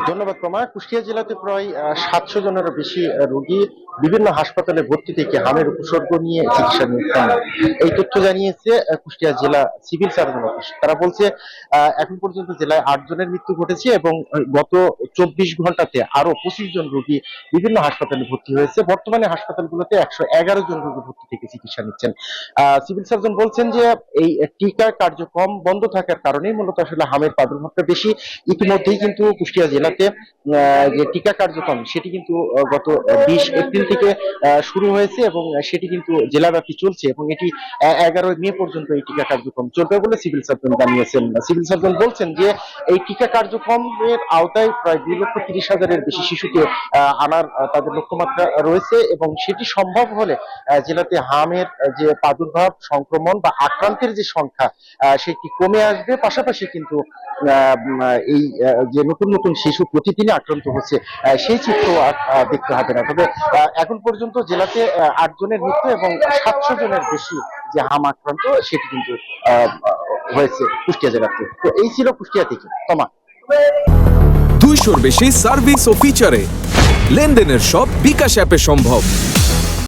ধন্যবাদ তোমা। কুষ্টিয়া জেলাতে প্রায় ৭০০ জনেরও বেশি রোগী বিভিন্ন হাসপাতালে ভর্তি থেকে হামের উপসর্গ নিয়ে চিকিৎসা নিচ্ছেন। এই তথ্য জানিয়েছে কুষ্টিয়া জেলা সিভিল সার্জন অফিস। তারা বলছে এখন পর্যন্ত জেলায় ৮ জনের মৃত্যু ঘটেছে এবং গত ২৪ ঘন্টাতে আরো ২৫ জন রোগী বিভিন্ন হাসপাতালে ভর্তি হয়েছে। বর্তমানে হাসপাতালগুলোতে ১১১ জন রোগী ভর্তি থেকে চিকিৎসা নিচ্ছেন। সিভিল সার্জন বলছেন যে এই টিকা কার্যক্রম বন্ধ থাকার কারণেই মূলত আসলে হামের প্রাদুর্ভাবটা বেশি। ইতিমধ্যেই কিন্তু কুষ্টিয়া জেলাতে যে টিকা কার্যক্রম সেটি কিন্তু গত ২০ এপ্রিল থেকে শুরু হয়েছে এবং সেটি কিন্তু জেলাব্যাপী চলছে এবং এটি ১১ মে পর্যন্ত এই টিকা কার্যক্রম চলবে বলে সিভিল সার্জন জানিয়েছেন। সিভিল সার্জন বলছেন যে এই টিকা কার্যক্রমের আওতায় প্রায় ২,৩০,০০০-এর বেশি শিশুকে আনার তাদের লক্ষ্যমাত্রা রয়েছে এবং সেটি সম্ভব হলে জেলাতে হামের যে প্রাদুর্ভাব, সংক্রমণ বা আক্রান্তের যে সংখ্যা সেটি কমে আসবে। পাশাপাশি কিন্তু এই যে নতুন নতুন শিশু প্রতিদিনই আক্রান্ত হচ্ছে সেই চিত্র আর দেখতে হবে না। তবে এখন পর্যন্ত জেলাতে ৮ জনের মৃত্যু এবং ৭০০ জনের বেশি যে হাম আক্রান্ত সেটি কিন্তু হয়েছে কুষ্টিয়া জেলাতে। তো এই ছিল কুষ্টিয়া থেকে তোমা। 200-র বেশি সার্ভিস ও ফিচারে লেনদেনের সব বিকাশ অ্যাপে সম্ভব।